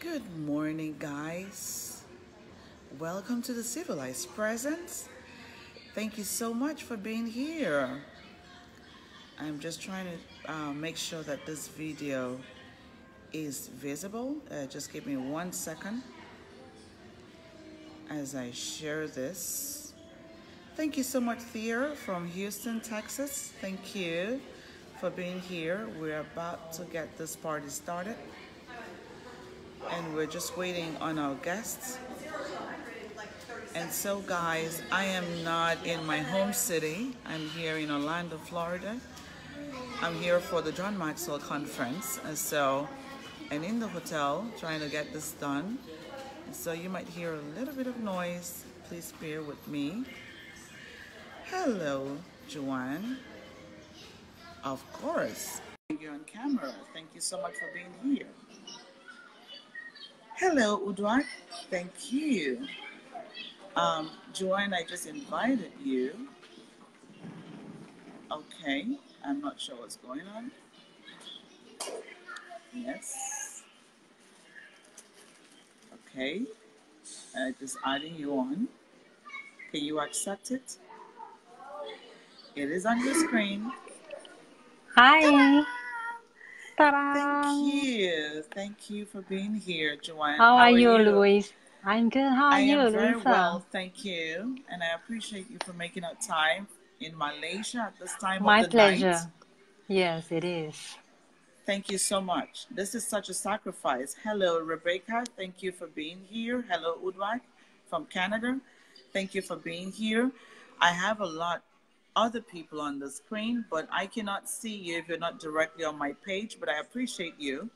Good morning, guys. Welcome to the Civilized Presence. Thank you so much for being here. I'm just trying to make sure that this video is visible. Just give me 1 second as I share this. Thank you so much, Thea from Houston, Texas. Thank you for being here. We're about to get this party started, and we're just waiting on our guests. And so, guys, I am not in my home city. I'm here in Orlando, Florida. I'm here for the John Maxwell conference, and in the hotel trying to get this done. And so you might hear a little bit of noise. Please bear with me. Hello, Joanne. Of course. You're on camera. Thank you so much for being here. Hello, Udwak. Thank you. Joanne, I just invited you. Okay, I'm not sure what's going on. Yes. Okay, just adding you on. Can you accept it? It is on your screen. Hi. Thank you. Thank you for being here, Joanne. How are you, Louise? I'm good. How are you, I am very Louisa? well, thank you. And I appreciate you for making out time in Malaysia at this time My of the pleasure. night. Yes, it is. Thank you so much. This is such a sacrifice. Hello, Rebecca. Thank you for being here. Hello, Udwak from Canada. Thank you for being here. I have a lot other people on the screen, but I cannot see you if you're not directly on my page, but I appreciate you.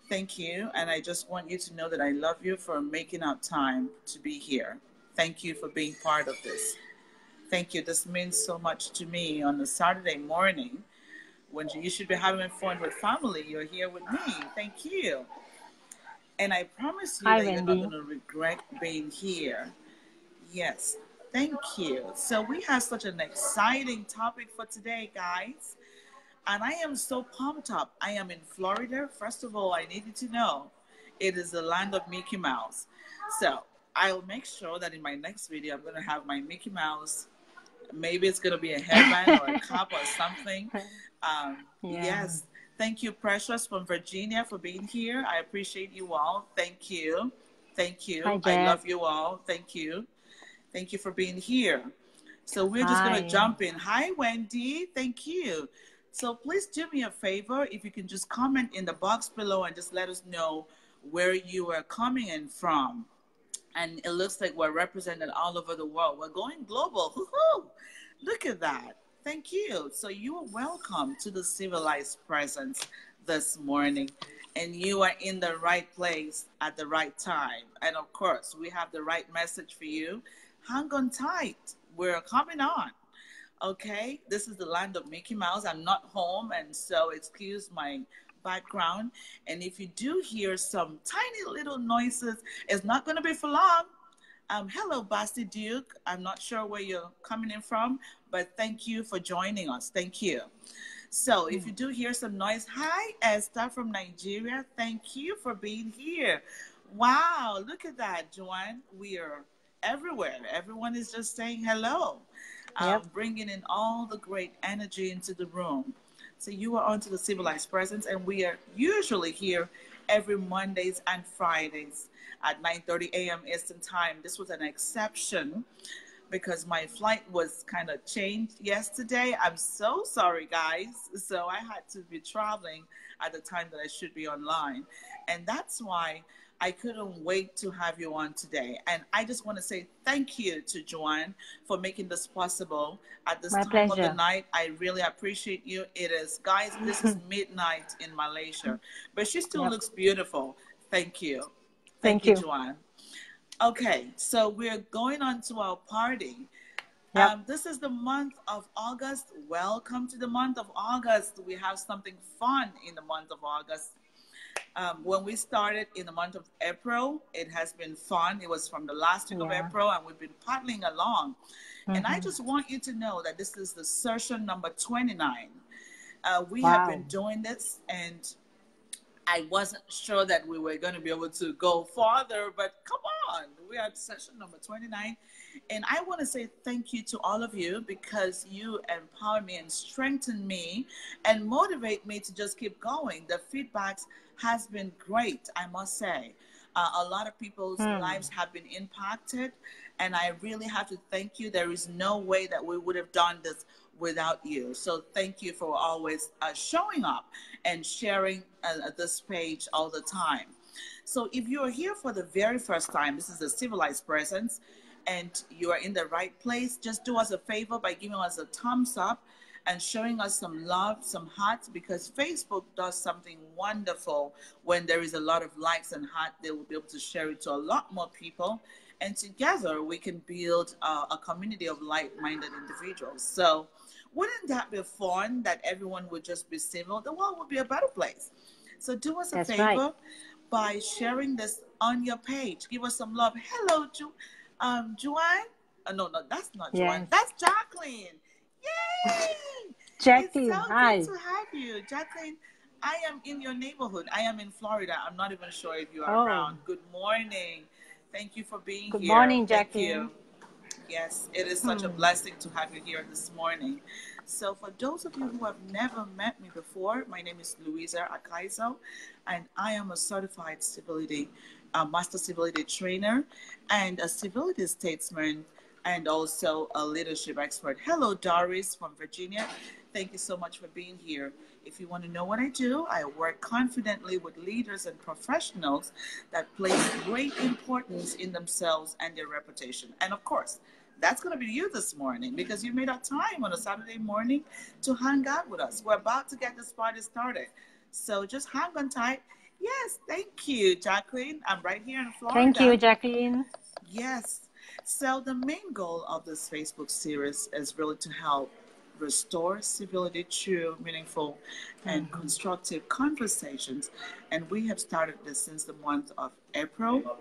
Thank you. And I just want you to know that I love you for making out time to be here. Thank you for being part of this. Thank you. This means so much to me on a Saturday morning when you should be having fun with family. You're here with me. Thank you. And I promise you Hi, that you're not Wendy. going to regret being here. Yes. Thank you. So we have such an exciting topic for today, guys. And I am so pumped up. I am in Florida. First of all, I needed to know it is the land of Mickey Mouse. So I'll make sure that in my next video, I'm going to have my Mickey Mouse. Maybe it's going to be a headband or a cap or something. Yes. Thank you, Precious from Virginia, for being here. I appreciate you all. Thank you. Thank you. Hi, I love you all. Thank you. Thank you for being here. So we're just going to jump in. Hi, Wendy. Thank you. So please do me a favor. If you can just comment in the box below and just let us know where you are coming in from. And it looks like we're represented all over the world. We're going global. Woo-hoo! Look at that. Thank you. So you are welcome to the Civilized Presence this morning. And you are in the right place at the right time. And of course, we have the right message for you. Hang on tight. We're coming on. Okay, this is the land of Mickey Mouse. I'm not home, and so excuse my background. And if you do hear some tiny little noises, it's not going to be for long. Hello, Basti Duke. I'm not sure where you're coming in from, but thank you for joining us. Thank you. So if you do hear some noise, hi, Esther from Nigeria. Thank you for being here. Wow, look at that, Joanne. We are everywhere. Everyone is just saying hello. Bringing in all the great energy into the room. So you are onto the Civilized Presence, and we are usually here every Mondays and Fridays at 9:30 a.m. Eastern Time. This was an exception because my flight was kind of changed yesterday. I'm so sorry, guys. So I had to be traveling at the time that I should be online. And that's why I couldn't wait to have you on today. And I just want to say thank you to Joanne for making this possible at this time of the night. I really appreciate you. It is, guys, this is midnight in Malaysia, but she still looks beautiful. Thank you. Thank you, Joanne. Okay, so we're going on to our party. This is the month of August. Welcome to the month of August. We have something fun in the month of August. When we started in the month of April, it has been fun. It was from the last week of April, and we've been paddling along. And I just want you to know that this is the session number 29. We have been doing this, and I wasn't sure that we were going to be able to go farther, but come on, we are at session number 29. And I want to say thank you to all of you because you empower me and strengthen me and motivate me to just keep going. The feedbacks has been great, I must say. A lot of people's lives have been impacted, and I really have to thank you. There is no way that we would have done this without you. So thank you for always showing up and sharing this page all the time. So if you are here for the very first time, this is a civilized presence, and you are in the right place, just do us a favor by giving us a thumbs up and showing us some love, some hearts, because Facebook does something wonderful when there is a lot of likes and heart. They will be able to share it to a lot more people. And together we can build a community of like-minded individuals. So wouldn't that be fun that everyone would just be civil? The world would be a better place. So do us a favor by sharing this on your page. Give us some love. Hello, Joanne. No, that's not Joanne. That's Jacqueline. Yay! Jacqueline, it's so hi. good to have you. Jacqueline, I am in your neighborhood. I am in Florida. I'm not even sure if you are around. Good morning. Thank you for being here. Good morning, Jacqueline. Thank you. Yes, it is such a blessing to have you here this morning. So for those of you who have never met me before, my name is Louisa Akaizo, and I am a certified master civility trainer and a civility statesman, and also a leadership expert. Hello, Doris from Virginia. Thank you so much for being here. If you want to know what I do, I work confidently with leaders and professionals that place great importance in themselves and their reputation. And of course, that's going to be you this morning because you made a time on a Saturday morning to hang out with us. We're about to get this party started. So just hang on tight. Yes, thank you, Jacqueline. I'm right here in Florida. Thank you, Jacqueline. Yes. So the main goal of this Facebook series is really to help restore civility through meaningful and constructive conversations. And we have started this since the month of April.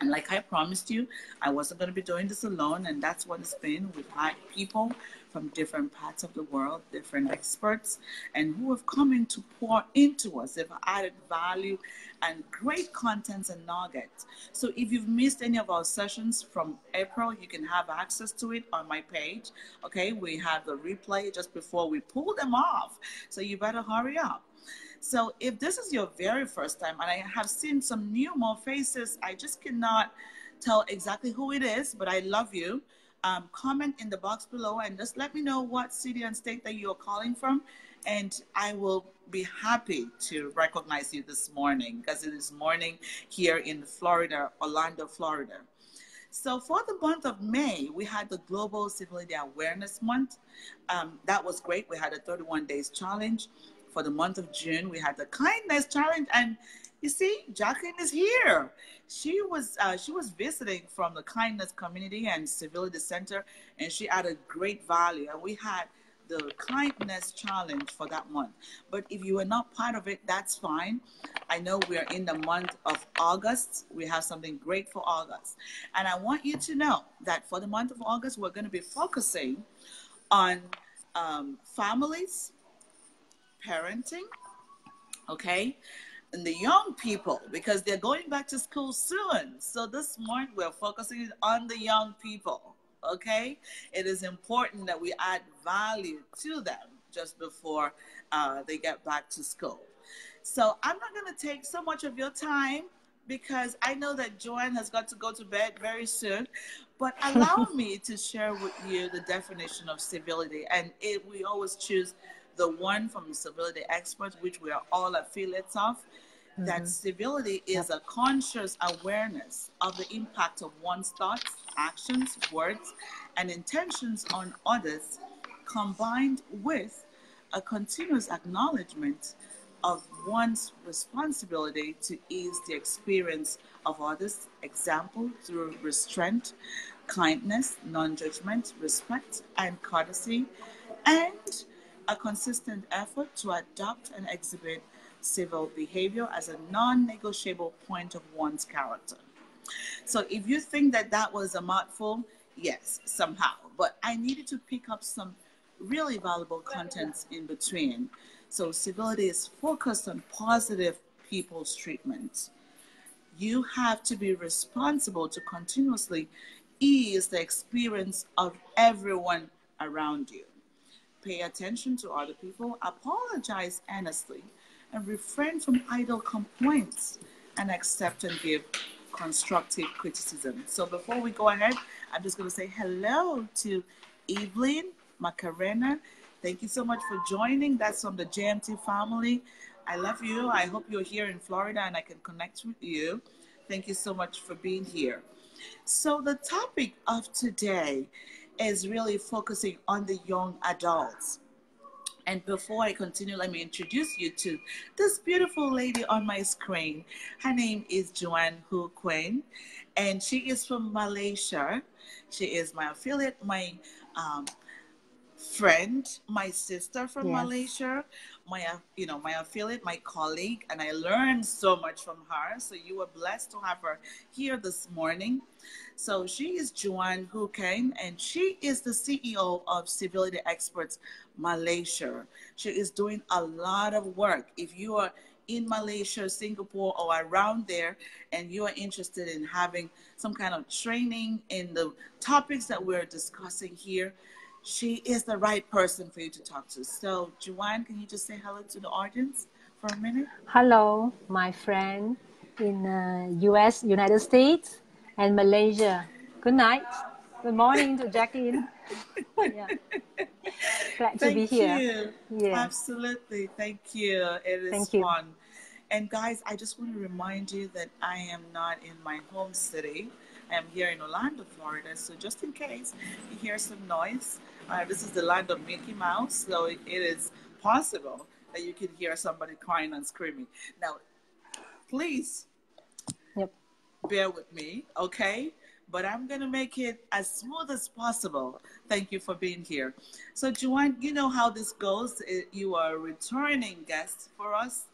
And like I promised you, I wasn't going to be doing this alone. And that's what it's been. We've had people from different parts of the world, different experts, and who have come in to pour into us. They've added value and great contents and nuggets. So if you've missed any of our sessions from April, you can have access to it on my page. Okay, we have the replay just before we pull them off. So you better hurry up. So if this is your very first time, and I have seen some more faces, I just cannot tell exactly who it is, but I love you. Comment in the box below and just let me know what city and state that you're calling from, and I will be happy to recognize you this morning because it is morning here in Florida, Orlando, Florida. So for the month of May, we had the Global Civility Awareness Month. That was great. We had a 31 days challenge. For the month of June, we had the Kindness Challenge, and you see, Jacqueline is here. She was visiting from the Kindness Community and Civility Center, and she added great value. And we had the Kindness Challenge for that month. But if you are not part of it, that's fine. I know we are in the month of August. We have something great for August. And I want you to know that for the month of August, we're going to be focusing on families, parenting, okay, and the young people, because they're going back to school soon. So this morning we're focusing on the young people, okay? It is important that we add value to them just before they get back to school. So I'm not going to take so much of your time because I know that Joanne has got to go to bed very soon, but allow me to share with you the definition of civility. And we always choose the one from the Civility Experts, which we are all affiliates of, that civility is a conscious awareness of the impact of one's thoughts, actions, words, and intentions on others, combined with a continuous acknowledgement of one's responsibility to ease the experience of others, example through restraint, kindness, non-judgment, respect, and courtesy, and a consistent effort to adopt and exhibit civil behavior as a non-negotiable point of one's character. So if you think that that was a mouthful, yes, somehow. But I needed to pick up some really valuable contents in between. So civility is focused on positive people's treatment. You have to be responsible to continuously ease the experience of everyone around you. Pay attention to other people, apologize honestly, and refrain from idle complaints, and accept and give constructive criticism. So before we go ahead, I'm just going to say hello to Evelyn Macarena. Thank you so much for joining. That's from the JMT family. I love you. I hope you're here in Florida and I can connect with you. Thank you so much for being here. So the topic of today is really focusing on the young adults. And before I continue, let me introduce you to this beautiful lady on my screen. Her name is Joanne Hu Quinn, and she is from Malaysia. She is my affiliate, my friend, my sister from Malaysia, my affiliate, my colleague, and I learned so much from her. So you were blessed to have her here this morning. So she is Joanne Hu Quinn, and she is the CEO of Civility Experts Malaysia. She is doing a lot of work. If you are in Malaysia, Singapore, or around there, and you are interested in having some kind of training in the topics that we're discussing here, she is the right person for you to talk to. So, Joanne, can you just say hello to the audience for a minute? Hello, my friend in US, United States, and Malaysia. Good night. Good morning to Jacqueline. Yeah. Glad to be here. Thank you. Yes. Absolutely. Thank you. It is fun. And guys, I just want to remind you that I am not in my home city. I am here in Orlando, Florida. So just in case you hear some noise, this is the land of Mickey Mouse. So it is possible that you can hear somebody crying and screaming. Now, please bear with me, okay? But I'm going to make it as smooth as possible. Thank you for being here. So, Joanne, you know how this goes. You are a returning guest for us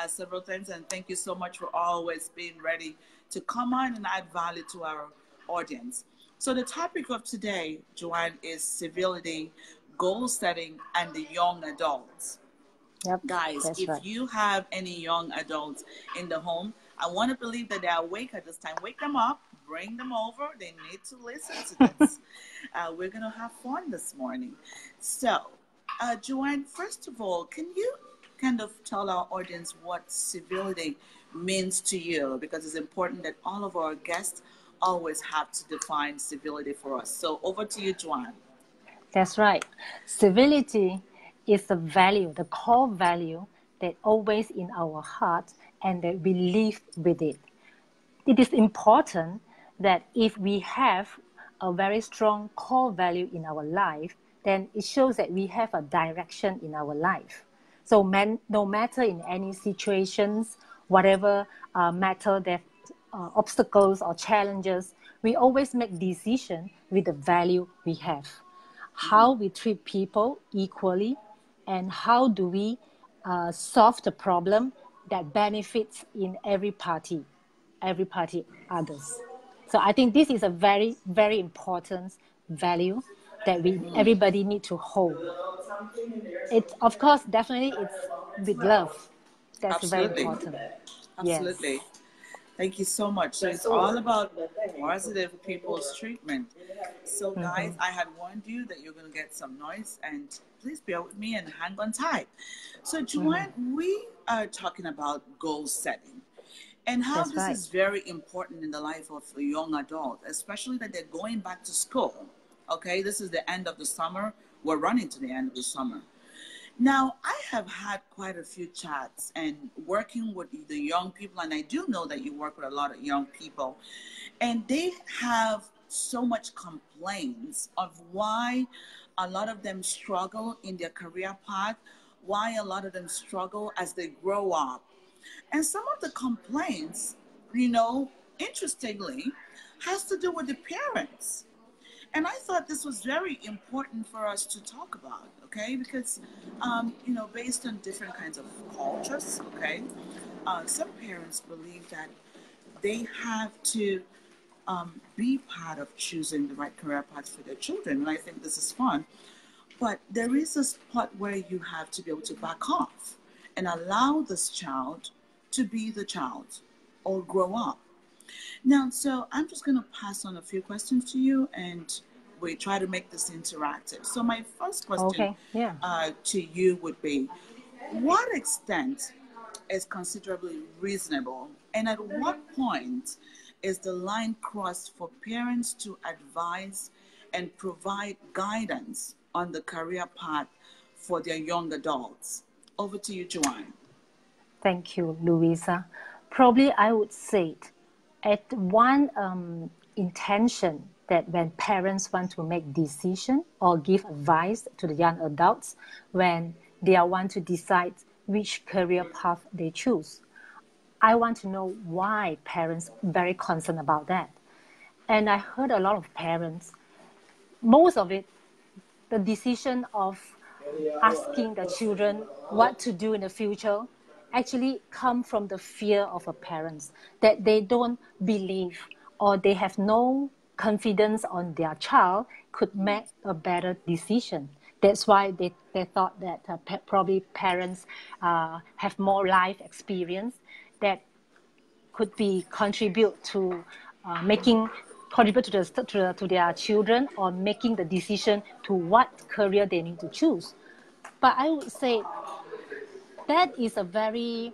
several times, and thank you so much for always being ready to come on and add value to our audience. So the topic of today, Joanne, is civility, goal setting, and the young adults. Guys, if you have any young adults in the home, I want to believe that they're awake at this time. Wake them up, bring them over. They need to listen to this. We're going to have fun this morning. So, Joanne, first of all, can you kind of tell our audience what civility means to you? Because it's important that all of our guests always have to define civility for us. So over to you, Joanne. That's right. Civility is the value, the core value that always in our heart and that we live with it. It is important that if we have a very strong core value in our life, then it shows that we have a direction in our life. So no matter in any situations, whatever matter that obstacles or challenges, we always make decisions with the value we have. How we treat people equally, and how do we solve the problem that benefits in every party others. So I think this is a very, very important value that everybody need to hold. It's, of course, definitely it's with love. That's very important. Absolutely. Yes. Thank you so much. So it's all about positive people's treatment. So guys, I had warned you that you're going to get some noise, and please bear with me and hang on tight. So Joanne, we are talking about goal setting and how this is very important in the life of a young adult, especially that they're going back to school. Okay, this is the end of the summer. We're running to the end of the summer. Now, I have had quite a few chats and working with the young people, and I do know that you work with a lot of young people, and they have so much complaints of why a lot of them struggle in their career path, why a lot of them struggle as they grow up. And some of the complaints, interestingly, has to do with the parents. And I thought this was very important for us to talk about, okay? Because, based on different kinds of cultures, okay, some parents believe that they have to be part of choosing the right career path for their children. And I think this is fun. But there is a spot where you have to be able to back off and allow this child to be the child or grow up. Now, so I'm just going to pass on a few questions to you, and we try to make this interactive. So my first question to you would be, what extent is considerably reasonable, and at what point is the line crossed for parents to advise and provide guidance on the career path for their young adults? Over to you, Joanne. Thank you, Louisa. Probably I would say at one intention that when parents want to make decision or give advice to the young adults when they want to decide which career path they choose. I want to know why parents are very concerned about that. And I heard a lot of parents, most of it, the decision of asking the children what to do in the future actually come from the fear of the parents, that they don't believe or they have no confidence on their child could make a better decision. That's why they thought that probably parents have more life experience that could be contribute to contribute to their children or making the decision to what career they need to choose. But I would say that is a very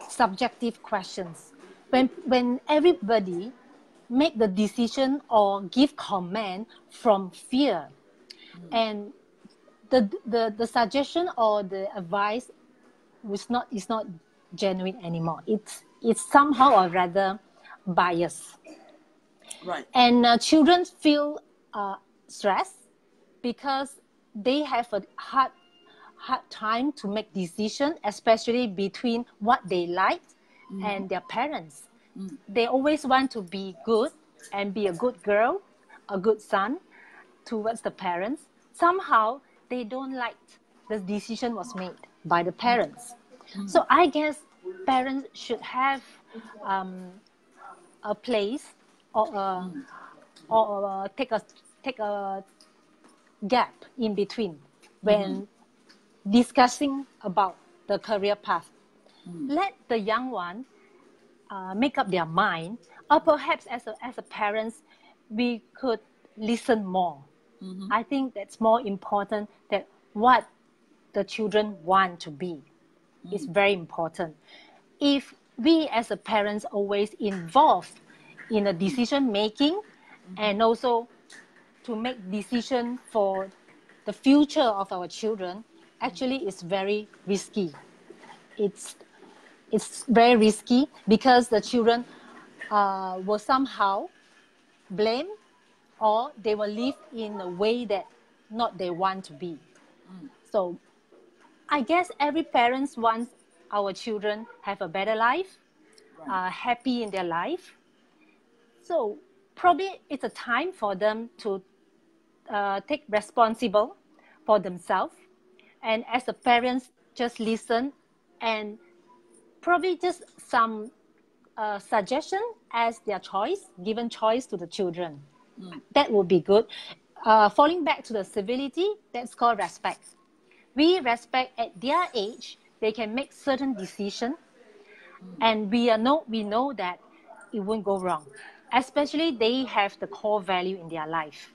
subjective questions. When everybody make the decision or give comment from fear, and the suggestion or the advice is not genuine anymore. It's somehow or rather biased. Right. And children feel stressed because they have a hard time to make decisions, especially between what they like and their parents. They always want to be good and be a good girl, a good son towards the parents. Somehow they don't like the decision was made by the parents. So I guess parents should have a place or take a gap in between when discussing about the career path. Let the young one make up their mind, or perhaps as a parents, we could listen more. I think that's more important than what the children want to be. It's very important. If we as a parents always involved in the decision making and also to make decision for the future of our children, actually it's very risky. It's very risky because the children will somehow blame or they will live in a way that not they want to be. So I guess every parents wants our children have a better life, happy in their life. So probably it's a time for them to take responsible for themselves. And as a parents, just listen and probably just some suggestion as their choice, given choice to the children. That would be good. Falling back to the civility, that's called respect. We respect at their age, they can make certain decisions, and we know that it won't go wrong. Especially they have the core value in their life.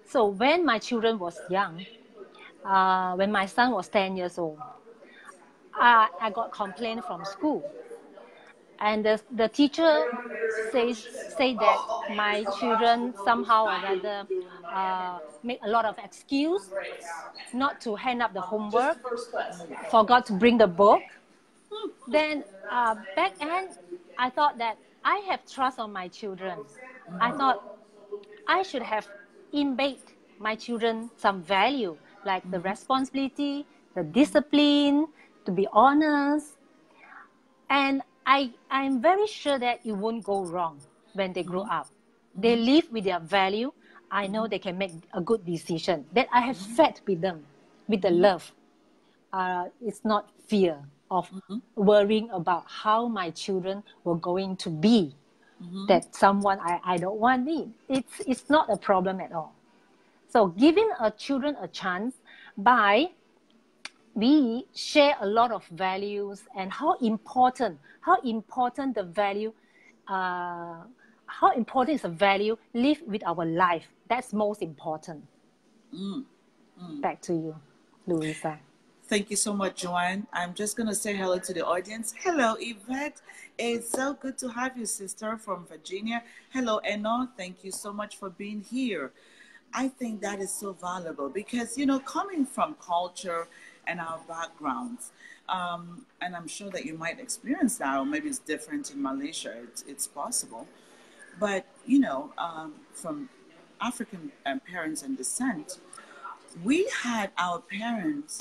So when my children was young, when my son was 10 years old, I got complaint from school. And the teacher say that my children somehow or rather make a lot of excuse not to hand up the homework, forgot to bring the book. Then back then, I thought that I have trust on my children. I thought I should have embed my children some value, like the responsibility, the discipline, to be honest. And I'm very sure that it won't go wrong when they grow up. They live with their value. I know they can make a good decision. That I have fed with them, with the love. It's not fear of worrying about how my children were going to be. That someone I don't want me. It's not a problem at all. So giving children a chance by we share a lot of values and how important the value, how important is a value live with our life. That's most important. Back to you, Louisa. Thank you so much, Joanne. I'm just going to say hello to the audience. Hello, Yvette. It's so good to have you, sister, from Virginia. Hello, Eno. Thank you so much for being here. I think that is so valuable because, you know, coming from culture and our backgrounds, and I'm sure that you might experience that, or maybe it's different in Malaysia. It's possible. But, you know, from African parents and descent, we had our parents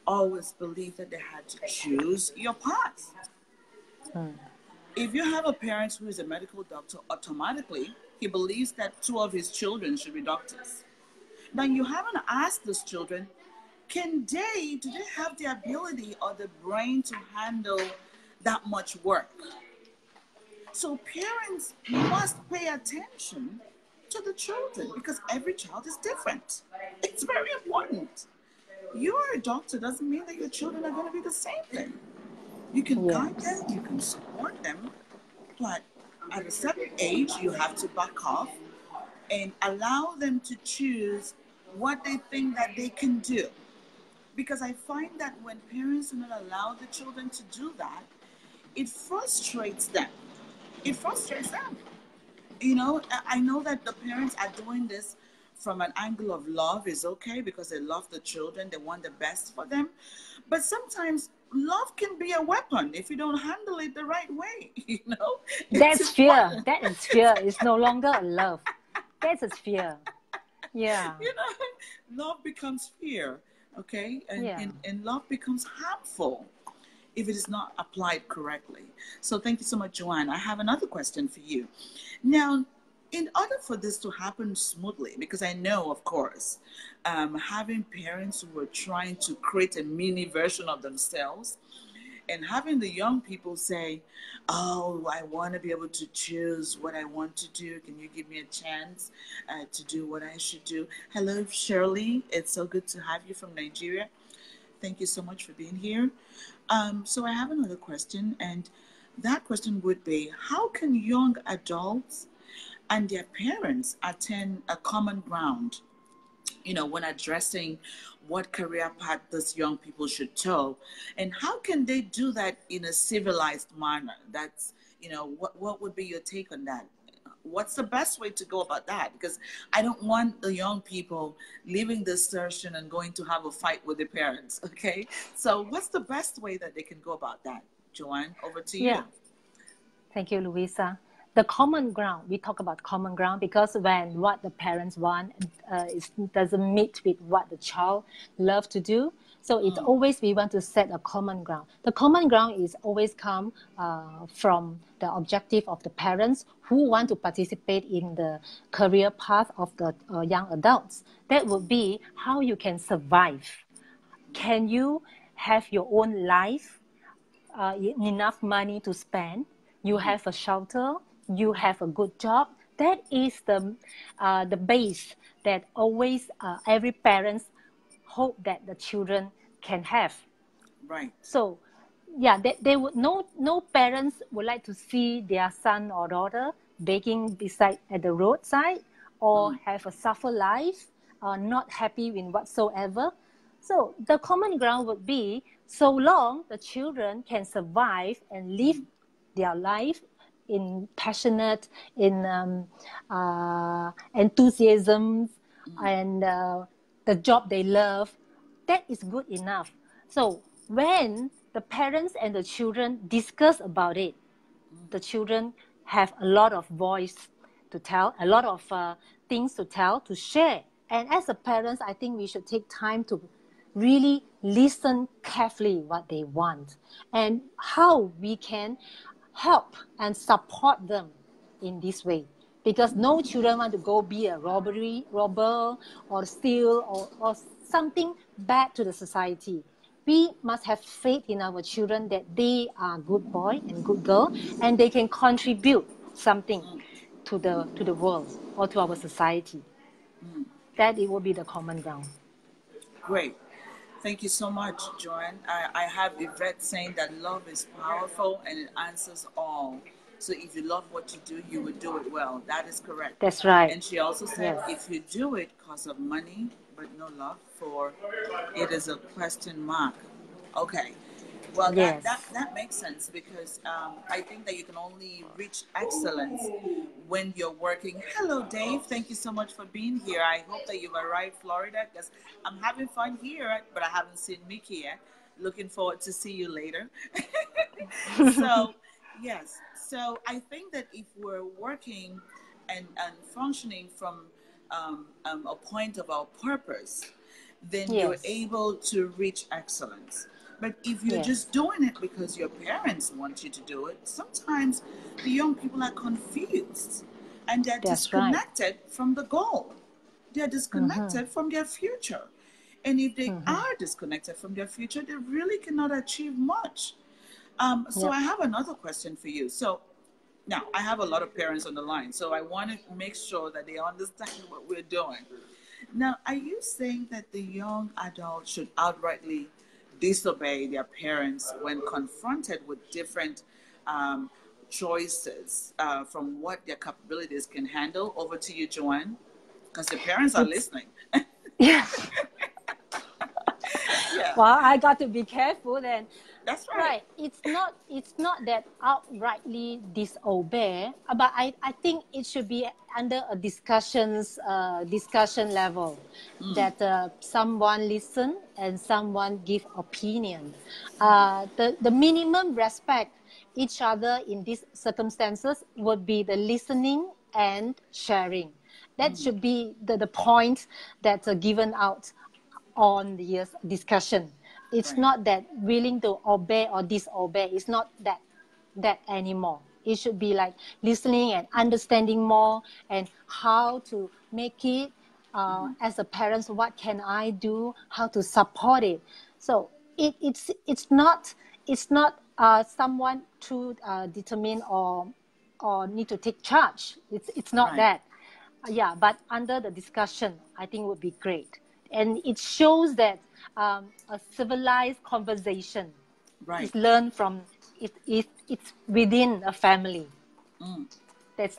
always believe that they had to choose your path. If you have a parent who is a medical doctor, automatically he believes that 2 of his children should be doctors. Now you haven't asked those children, do they have the ability or the brain to handle that much work? So parents must pay attention to the children because every child is different. It's very important. You are a doctor doesn't mean that your children are going to be the same thing. You can guide them, you can support them, but at a certain age, you have to back off and allow them to choose what they think that they can do. Because I find that when parents do not allow the children to do that, it frustrates them. It frustrates them. You know, I know that the parents are doing this from an angle of love is okay because they love the children, they want the best for them. But sometimes love can be a weapon if you don't handle it the right way, you know? That's fear. That is fear. It's no longer a love. That's a fear. Yeah. You know, love becomes fear, okay? And love becomes harmful if it is not applied correctly. So thank you so much, Joanne. I have another question for you. Now, in order for this to happen smoothly, because I know, of course, having parents who are trying to create a mini version of themselves and having the young people say, oh, I want to be able to choose what I want to do. Can you give me a chance to do what I should do? Hello, Shirley. It's so good to have you from Nigeria. Thank you so much for being here. So I have another question, and that question would be, how can young adults and their parents attain a common ground, you know, when addressing what career path those young people should toe? And how can they do that in a civilized manner? That's, you know, what would be your take on that? What's the best way to go about that? Because I don't want the young people leaving this session and going to have a fight with their parents, okay? So what's the best way that they can go about that? Joanne, over to you. Thank you, Louisa. The common ground, we talk about common ground because when what the parents want doesn't meet with what the child loves to do, so it's always we want to set a common ground. The common ground is always come from the objective of the parents who want to participate in the career path of the young adults. That would be how you can survive. Can you have your own life, enough money to spend? You have a shelter, you have a good job. That is the base that always every parent hope that the children can have. Right. So, yeah, they would no parents would like to see their son or daughter begging beside at the roadside or have a suffer life, not happy with whatsoever. So the common ground would be so long the children can survive and live their life in passionate, in enthusiasm, and the job they love, that is good enough. So when the parents and the children discuss about it, the children have a lot of voice to tell, a lot of things to tell, to share. And as a parents, I think we should take time to really listen carefully what they want and how we can help and support them in this way. Because no children want to go be a robber or steal or something bad to the society. We must have faith in our children that they are good boy and good girl and they can contribute something to the world or to our society. That it will be the common ground. Great. Thank you so much, Joanne. I have Yvette saying that love is powerful and it answers all. So if you love what you do, you will do it well. That is correct. That's right. And she also said, Yes. if you do it because of money, but no love for it is a question mark. Okay. Well, Yes. that makes sense because I think that you can only reach excellence when you're working. Hello, Dave. Thank you so much for being here. I hope that you've arrived Florida because I'm having fun here, but I haven't seen Mickey yet. Looking forward to see you later. So, yes. So I think that if we're working and functioning from a point of our purpose, then you're Yes. able to reach excellence. But if you're Yes. just doing it because your parents want you to do it, sometimes the young people are confused and they're That's right. disconnected from the goal. They're disconnected from their future. And if they are disconnected from their future, they really cannot achieve much. So Yep. I have another question for you. So now I have a lot of parents on the line, so I want to make sure that they understand what we're doing. Now, are you saying that the young adult should outrightly disobey their parents when confronted with different choices from what their capabilities can handle? Over to you, Joanne, because the parents are listening. Yeah. Yeah, Well, I got to be careful then. that's right. Right. It's not that outrightly disobey, but I think it should be under a discussion level, that someone listen and someone give opinion. The minimum respect each other in these circumstances would be the listening and sharing. That should be the point that's given out on the discussion. It's Right. not that willing to obey or disobey. It's not that anymore. It should be like listening and understanding more and how to make it. As a parent, what can I do? How to support it? So it's not someone to determine or need to take charge. It's not Right. that. Yeah, but under the discussion, I think would be great. And it shows that a civilized conversation Right. is learned from it's within a family.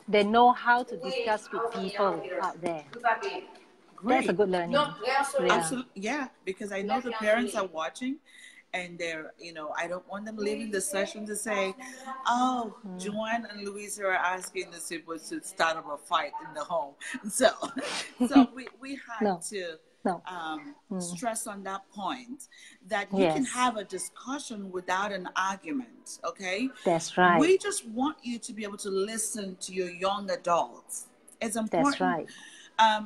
They know how to discuss with people out there. That's a Great. good learning. Yeah. Absolutely. Yeah, because I know the parents are watching and they're, I don't want them leaving the session to say, oh, Joanne and Louisa are asking the siblings to start up a fight in the home. So, we had No. to No. stress on that point that you can Yes. have a discussion without an argument, okay? That's right. We just want you to be able to listen to your young adults. It's important. That's right.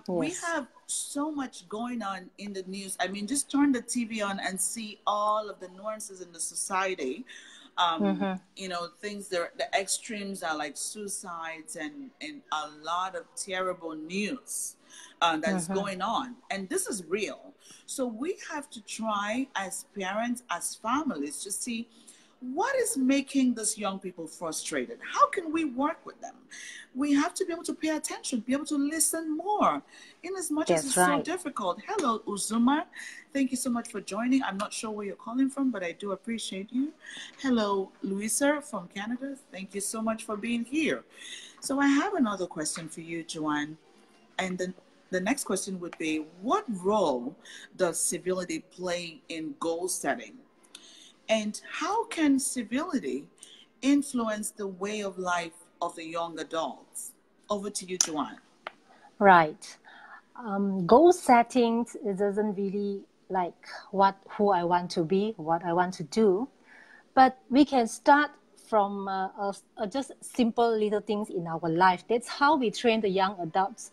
We Yes. have so much going on in the news. I mean, just turn the TV on and see all of the nuances in the society. Things there, the extremes are like suicides and a lot of terrible news that's going on. And this is real. So we have to try as parents, as families, to see what is making these young people frustrated. How can we work with them? We have to be able to pay attention, be able to listen more, in as much as That's it's right. so difficult. Hello, Uzuma. Thank you so much for joining. I'm not sure where you're calling from, but I do appreciate you. Hello, Louisa from Canada. Thank you so much for being here. So I have another question for you, Joanne. And then the next question would be, what role does civility play in goal setting? And how can civility influence the way of life of the young adults? Over to you, Joanne. Right. Goal settings, it doesn't really like who I want to be, what I want to do. But we can start from just simple little things in our life. That's how we train the young adults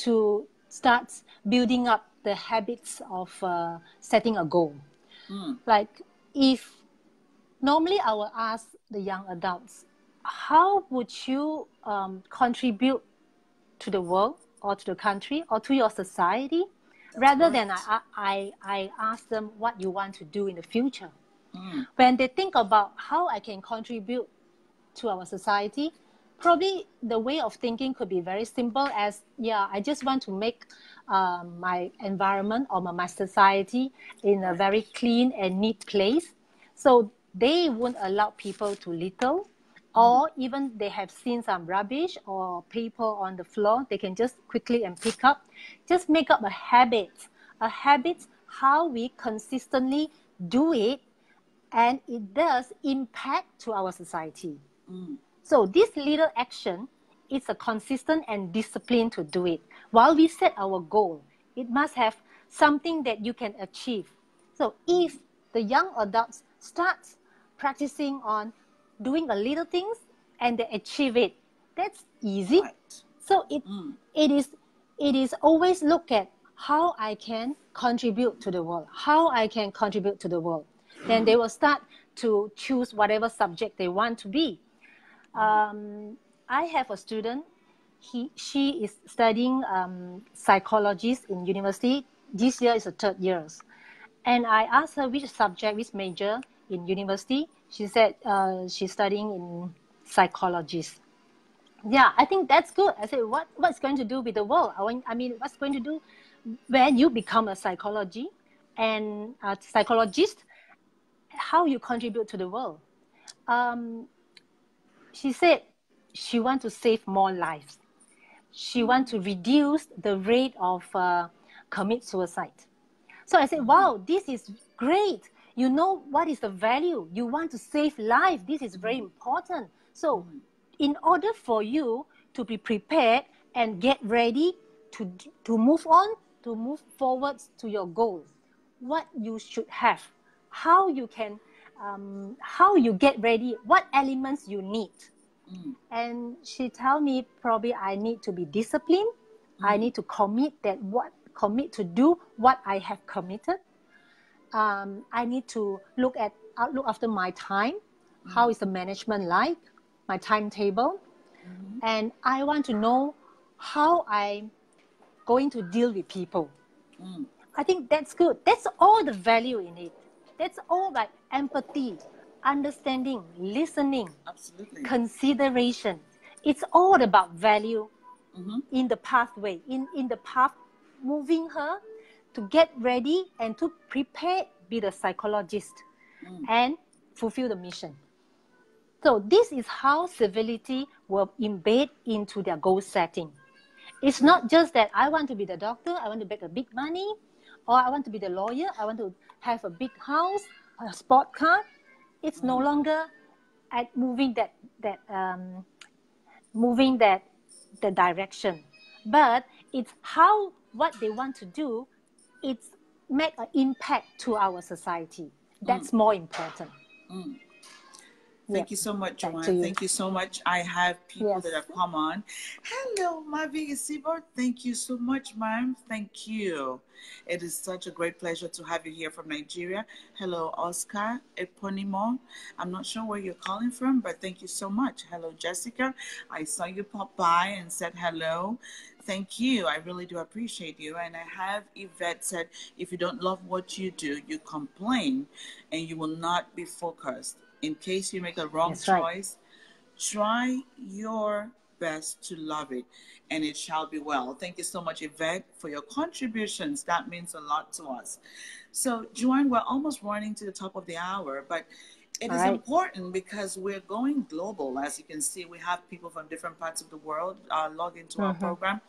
to start building up the habits of setting a goal. Like if normally I will ask the young adults, how would you contribute to the world or to the country or to your society, rather than I ask them what you want to do in the future. When they think about how I can contribute to our society, probably the way of thinking could be very simple as, yeah, I just want to make my environment or my society in a very clean and neat place. So they won't allow people to litter, or even they have seen some rubbish or paper on the floor, they can just quickly and pick up. Just make up a habit how we consistently do it, and it does impact to our society. So this little action is a consistent and discipline to do it. While we set our goal, it must have something that you can achieve. So if the young adults start practicing on doing a little things and they achieve it, that's easy. Right. So it is always look at how I can contribute to the world, how I can contribute to the world. Then they will start to choose whatever subject they want to be. I have a student. She is studying psychologist in university. This year is the 3rd year. And I asked her which subject, which major in university. She said she's studying in psychologist. Yeah, I think that's good. I said, what's going to do with the world? I mean, what's going to do when you become a psychologist and a psychologist, how you contribute to the world? She said she wants to save more lives. She wants to reduce the rate of commit suicide. So I said, wow, this is great. You know what is the value? You want to save life. This is very important. So in order for you to be prepared and get ready to move on, to move forward to your goals, what you should have, how you can, how you get ready, what elements you need. And she tell me probably I need to be disciplined. I need to commit to do what I have committed. I need to look after my time. How is the management like? My timetable. And I want to know how I'm going to deal with people. I think that's good. That's all the value in it. That's all like empathy, understanding, listening, Absolutely. consideration. It's all about value in the pathway, in the path, moving her to get ready and to prepare, be the psychologist and fulfill the mission. So this is how civility will embed into their goal setting. It's not just that I want to be the doctor, I want to make a big money, or I want to be the lawyer, I want to have a big house, a sport car. It's no longer at moving the direction, but it's what they want to do. It's make an impact to our society. That's more important. Thank you so much, Joanne. Thank you so much. I have people that have come on. Hello, Mavi Isibo. Thank you so much, ma'am. Thank you. It is such a great pleasure to have you here from Nigeria. Hello, Oscar Eponimo. I'm not sure where you're calling from, but thank you so much. Hello, Jessica. I saw you pop by and said hello. Thank you. I really do appreciate you. And I have Yvette said, if you don't love what you do, you complain and you will not be focused. In case you make a wrong choice, try your best to love it, and it shall be well. Thank you so much, Yvette, for your contributions. That means a lot to us. So, Joanne, we're almost running to the top of the hour, but it is important because we're going global. As you can see, we have people from different parts of the world log into our program.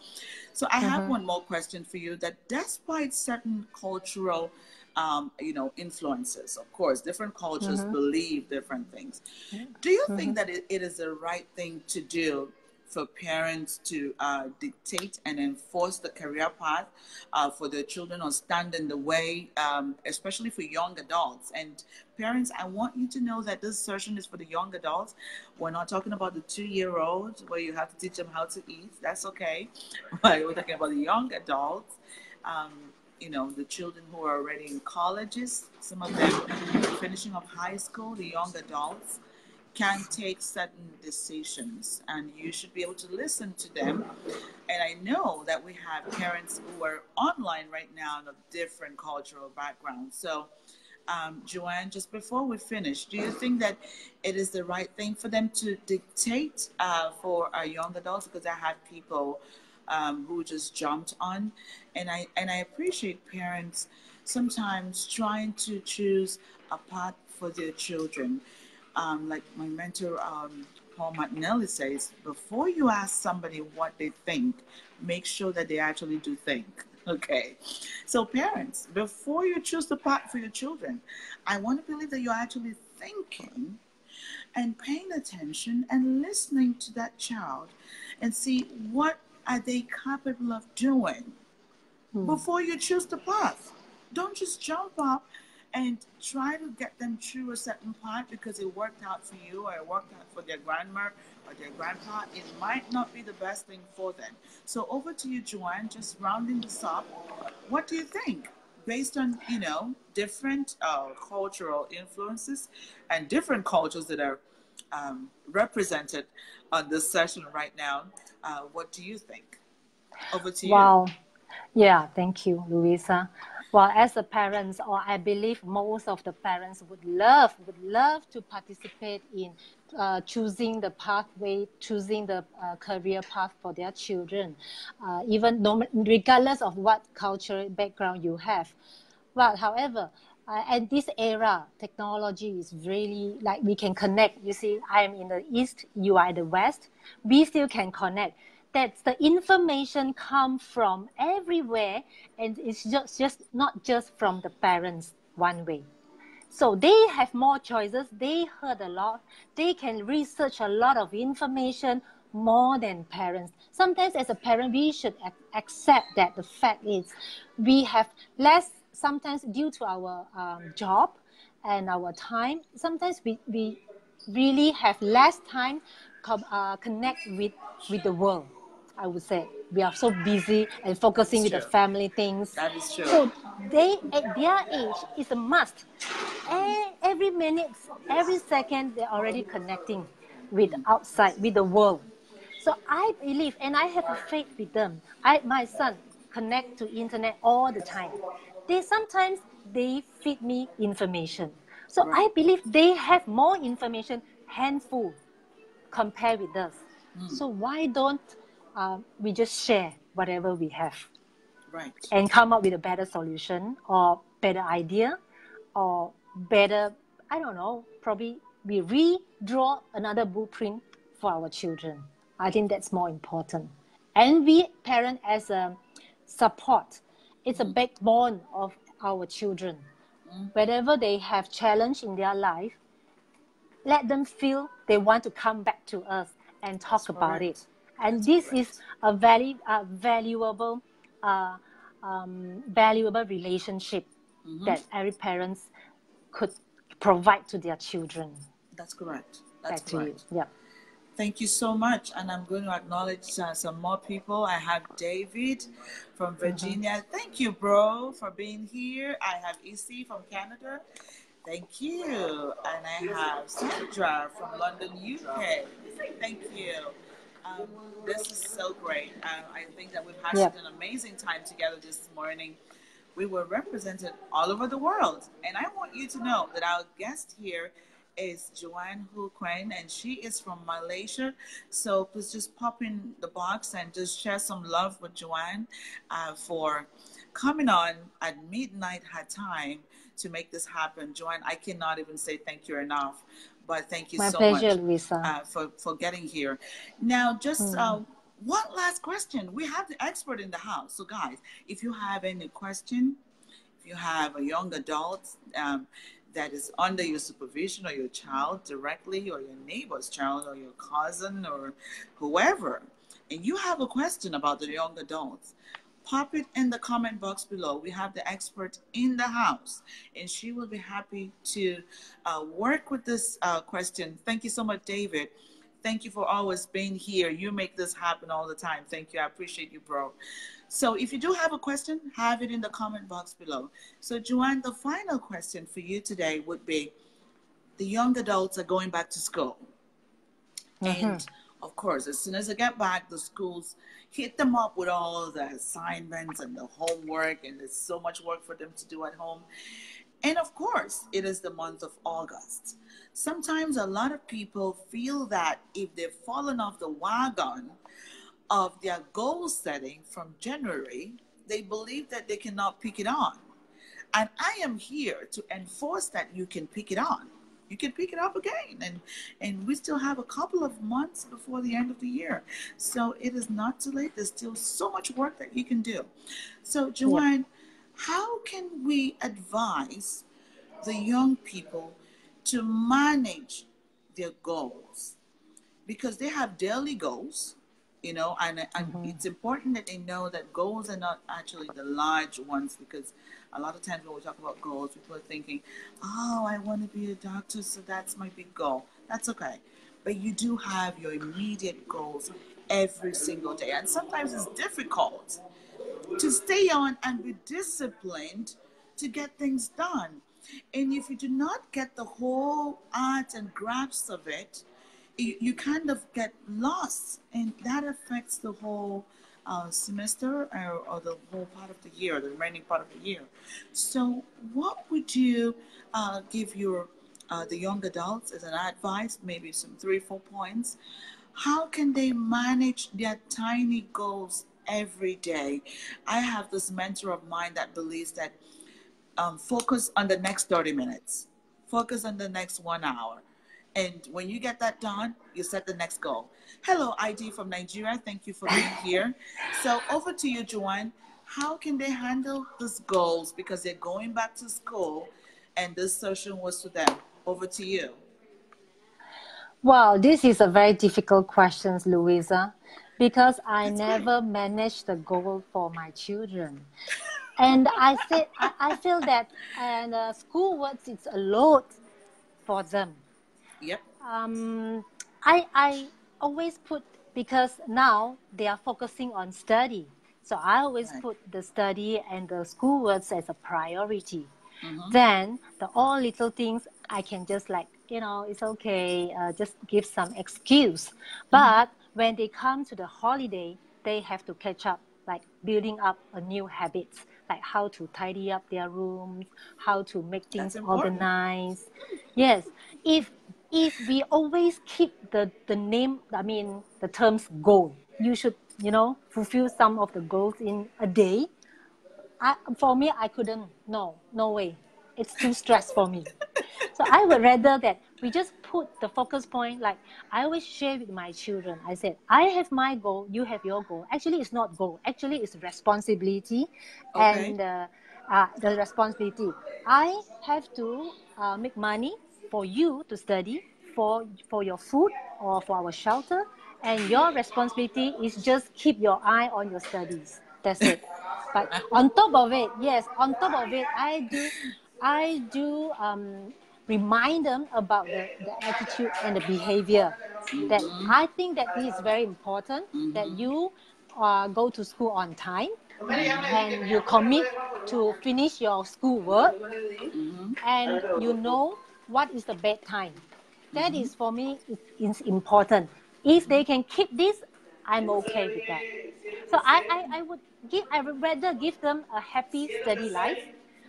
So I have one more question for you, that despite certain cultural influences, of course, different cultures believe different things. Do you think that it is the right thing to do for parents to dictate and enforce the career path for their children, or stand in the way, especially for young adults? And parents, I want you to know that this session is for the young adults. We're not talking about the 2-year-olds where you have to teach them how to eat. That's okay. But we're talking about the young adults. The children who are already in colleges, some of them finishing up high school, the young adults can take certain decisions, and you should be able to listen to them. And I know that we have parents who are online right now of different cultural backgrounds. So Joanne, just before we finish, do you think that it is the right thing for them to dictate for our young adults? Because I had people who just jumped on, and I appreciate parents sometimes trying to choose a path for their children. Like my mentor, Paul Martinelli says, before you ask somebody what they think, make sure that they actually do think. Okay. So parents, before you choose the path for your children, I want to believe that you're actually thinking and paying attention and listening to that child and see what are they capable of doing before you choose the path. Don't just jump up and try to get them through a certain path because it worked out for you or it worked out for their grandma or their grandpa. It might not be the best thing for them. So over to you, Joanne, just rounding this up. What do you think? Based on, different cultural influences and different cultures that are represented on this session right now, what do you think? Over to you. Wow. Yeah, thank you, Louisa. Well, as a parent, or I believe most of the parents would love to participate in choosing the pathway, choosing the career path for their children, regardless of what cultural background you have. But however, at this era, technology is really like we can connect. You see, I am in the East, you are in the West. We still can connect. That the information come from everywhere, and it's just not just from the parents one way. So they have more choices. They heard a lot. They can research a lot of information more than parents. Sometimes as a parent, we should accept that the fact is we have less, sometimes due to our job and our time, sometimes we really have less time connect with the world. I would say we are so busy and focusing with the family things. That is true. So they, at their age, is a must. Every minute, every second, they're already connecting with outside, with the world. So I believe, and I have a faith with them. My son connect to internet all the time. Sometimes they feed me information. So I believe they have more information, handful, compared with us. So why don't we just share whatever we have, and come up with a better solution or better idea or better, I don't know, probably we redraw another blueprint for our children. I think that's more important. And we parent as a support, it's a backbone of our children. Whenever they have challenge in their life, let them feel they want to come back to us and talk about it. And this is a very valuable relationship that every parents could provide to their children. That's correct. That's correct. Yeah. Thank you so much. And I'm going to acknowledge some more people. I have David from Virginia. Thank you, bro, for being here. I have Issy from Canada. Thank you. And I have Sandra from London, UK. Thank you. This is so great. I think that we've had an amazing time together this morning. We were represented all over the world. And I want you to know that our guest here is Joanne Hu Quinn, and she is from Malaysia. So please just pop in the box and just share some love with Joanne for coming on at midnight her time to make this happen. Joanne, I cannot even say thank you enough. But thank you so much for getting here. Now, just one last question. We have the expert in the house. So, guys, if you have any question, if you have a young adult that is under your supervision, or your child directly, or your neighbor's child, or your cousin, or whoever, and you have a question about the young adults, pop it in the comment box below. We have the expert in the house, and she will be happy to work with this question. Thank you so much, David. Thank you for always being here. You make this happen all the time. Thank you. I appreciate you, bro. So if you do have a question, have it in the comment box below. So, Joanne, the final question for you today would be, the young adults are going back to school. And of course, as soon as they get back, the schools hit them up with all the assignments and the homework, and there's so much work for them to do at home. And of course, it is the month of August. Sometimes a lot of people feel that if they've fallen off the wagon of their goal setting from January, they believe that they cannot pick it on. And I am here to enforce that you can pick it on. You can pick it up again. And we still have a couple of months before the end of the year. So it is not too late. There's still so much work that you can do. So, Joanne, how can we advise the young people to manage their goals? Because they have daily goals, and it's important that they know that goals are not actually the large ones, because a lot of times when we talk about goals, people are thinking, oh, I want to be a doctor, so that's my big goal. That's okay. But you do have your immediate goals every single day. And sometimes it's difficult to stay on and be disciplined to get things done. And if you do not get the whole art and grasp of it, you kind of get lost, and that affects the whole semester or the whole part of the year, the remaining part of the year. So what would you give your the young adults as an advice, maybe some 3-4 points? How can they manage their tiny goals every day? I have this mentor of mine that believes that focus on the next 30 minutes, focus on the next 1 hour. And when you get that done, you set the next goal. Hello, ID from Nigeria. Thank you for being here. So over to you, Joanne. How can they handle these goals? Because they're going back to school and this session was for them. Over to you. Well, this is a very difficult question, Louisa, because I That's great. never managed the goal for my children. And I feel that school works is a load for them. Yep. I always put, because now they are focusing on study. So I always Right. put the study and the schoolwork as a priority. Mm-hmm. Then the all little things I can just it's okay, just give some excuse. But when they come to the holiday, they have to catch up, like building up a new habits, like how to tidy up their rooms, how to make That's things important. organized. Yes, if we always keep the name, I mean the terms goal, you should fulfill some of the goals in a day. For me, I couldn't. No way. It's too stress for me. So I would rather that we just put the focus point. Like I always share with my children. I said, I have my goal, you have your goal. Actually, it's not goal. Actually, it's responsibility, Okay. and the responsibility. I have to make money for you to study, for your food or for our shelter, and your responsibility is just keep your eye on your studies. That's it. But on top of it, yes, on top of it, I do remind them about the attitude and the behavior. That Mm-hmm. I think that this is very important. That Mm-hmm. you go to school on time, Mm-hmm. and you commit to finish your schoolwork, Mm-hmm. and you know what is the bedtime. That Mm-hmm. is for me is important. If they can keep this, I'm okay with that. So I would rather give them a happy study life,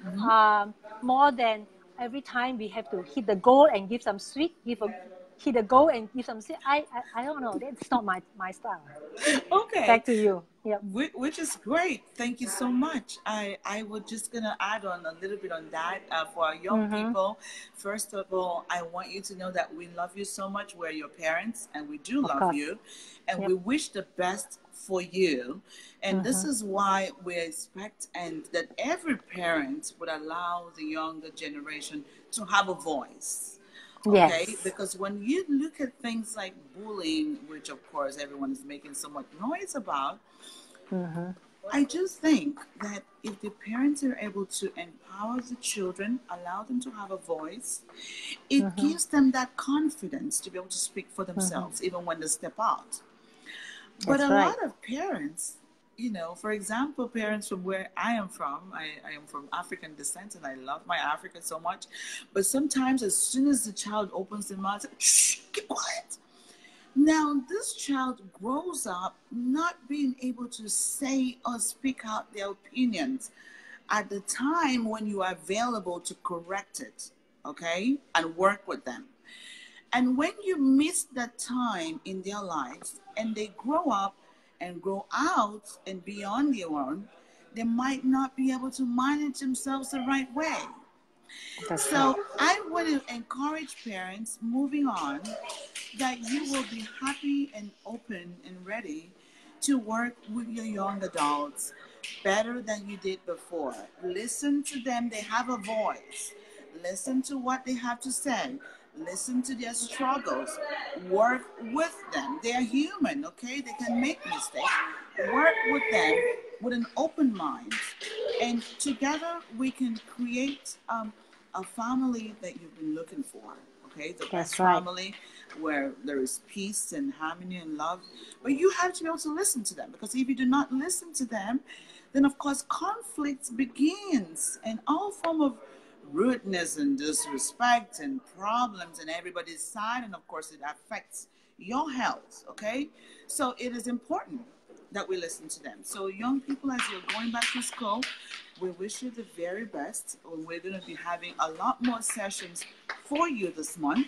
Mm-hmm. more than every time we have to hit the goal and give some sweet, hit the goal and give some sweet. I don't know. That's not my style. Okay. Back to you. Yep. Which is great. Thank you so much. I was just gonna add on a little bit on that for our young Mm-hmm. people. First of all, I want you to know that we love you so much. We're your parents, and we do Of love course. you, and Yep. we wish the best for you. And this Mm-hmm. is why we expect and that every parent would allow the younger generation to have a voice. Okay, Yes. because when you look at things like bullying, which of course everyone is making so much noise about, Mm-hmm. I just think that if the parents are able to empower the children, allow them to have a voice, it Mm-hmm. gives them that confidence to be able to speak for Mm-hmm. themselves, even when they step out. But That's a right. lot of parents, for example, parents from where I am from, I am from African descent and I love my Africa so much. But sometimes, as soon as the child opens their mouth, shh, keep quiet. Now, this child grows up not being able to say or speak out their opinions. at the time when you are available to correct it, okay, and work with them. And when you miss that time in their lives and they grow up and grow out and beyond their own, they might not be able to manage themselves the right way. That's right. So I want to encourage parents moving on that you will be happy and open and ready to work with your young adults better than you did before. Listen to them, they have a voice. Listen to what they have to say. Listen to their struggles. Work with them. They are human, okay? They can make mistakes. Work with them with an open mind. And together we can create a family that you've been looking for, okay? The best family where there is peace and harmony and love. But you have to be able to listen to them, because if you do not listen to them, then of course conflict begins, and all form of rudeness and disrespect and problems on everybody's side, and of course it affects your health, okay? So it is important that we listen to them. So young people, as you're going back to school, we wish you the very best. We're going to be having a lot more sessions for you this month.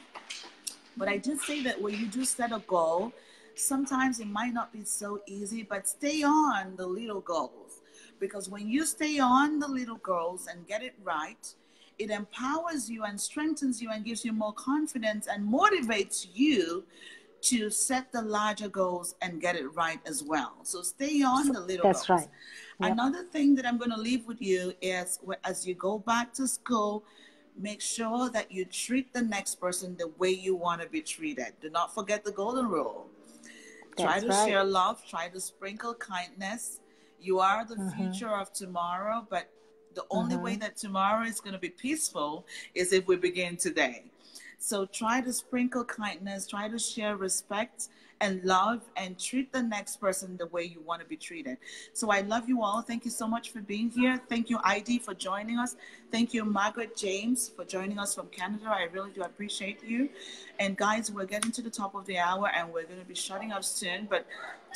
But I did say that when you do set a goal, sometimes it might not be so easy, but stay on the little goals. Because when you stay on the little goals and get it right, it empowers you and strengthens you and gives you more confidence and motivates you to set the larger goals and get it right as well. So stay on the little goals. That's right. Yep. Another thing that I'm going to leave with you is, as you go back to school, make sure that you treat the next person the way you want to be treated. Do not forget the golden rule. Try to share love. Try to sprinkle kindness. You are the future of tomorrow, but the only way that tomorrow is going to be peaceful is if we begin today. So try to sprinkle kindness, try to share respect and love, and treat the next person the way you want to be treated. So I love you all. Thank you so much for being here. Thank you, ID, for joining us. Thank you, Margaret James, for joining us from Canada. I really do appreciate you. And guys, we're getting to the top of the hour and we're going to be shutting up soon. But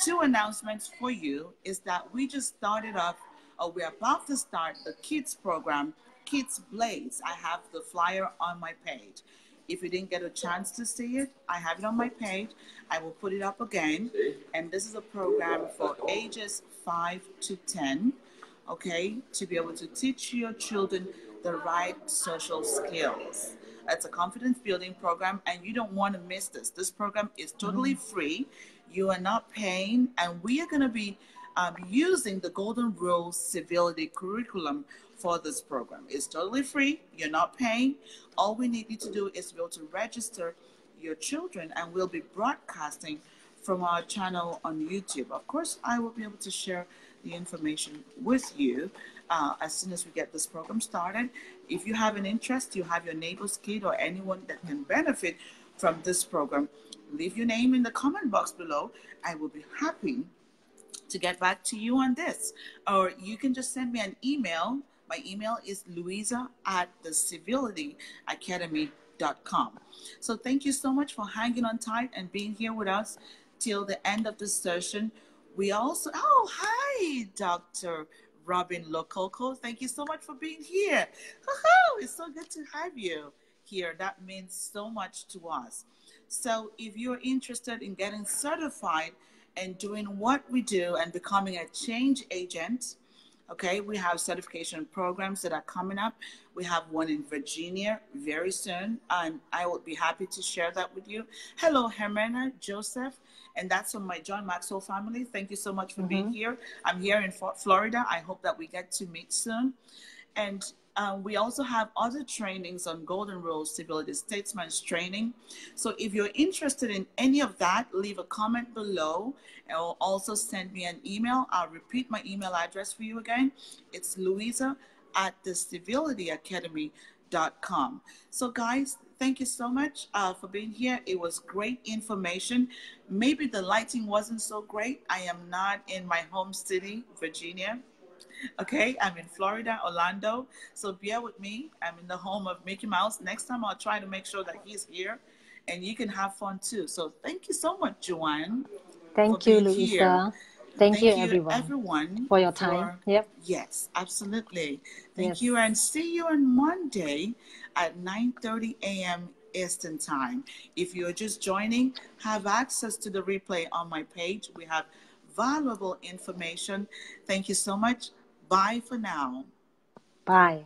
two announcements for you is that we just started off, or we're about to start, the kids program, Kids Blaze. I have the flyer on my page. If you didn't get a chance to see it, I have it on my page. I will put it up again. And this is a program for ages 5 to 10, okay, to be able to teach your children the right social skills. It's a confidence building program, and you don't want to miss this. This program is totally free. You are not paying, and we are going to be using the Golden Rule Civility curriculum for this program. It's totally free. You're not paying. All we need you to do is be able to register your children, and we'll be broadcasting from our channel on YouTube. Of course, I will be able to share the information with you as soon as we get this program started. If you have an interest, you have your neighbor's kid or anyone that can benefit from this program, leave your name in the comment box below. I will be happy to get back to you on this. Or you can just send me an email. My email is louisa@thecivilityacademy.com. So thank you so much for hanging on tight and being here with us till the end of this session. We also, oh, hi, Dr. Robin Lococo. Thank you so much for being here. It's so good to have you here. That means so much to us. So if you're interested in getting certified and doing what we do and becoming a change agent, okay, we have certification programs that are coming up. We have one in Virginia very soon, and I will be happy to share that with you. Hello, Hermana Joseph, and that's from my John Maxwell family. Thank you so much for being here. I'm here in Florida. I hope that we get to meet soon. And we also have other trainings on Golden Rule Civility Statesman's training. So if you're interested in any of that, leave a comment below, and also send me an email. I'll repeat my email address for you again. It's louisa@thecivilityacademy.com. So guys, thank you so much for being here. It was great information. Maybe the lighting wasn't so great. I am not in my home city, Virginia. Okay, I'm in Florida, Orlando. So bear with me. I'm in the home of Mickey Mouse. Next time I'll try to make sure that he's here and you can have fun too. So thank you so much, Joanne. Thank you, Louisa. Thank you, everyone, for your time. Yep. Yes, absolutely. Thank Yes. you, and see you on Monday at 9:30 a.m. Eastern Time. If you're just joining, have access to the replay on my page. We have valuable information. Thank you so much. Bye for now. Bye.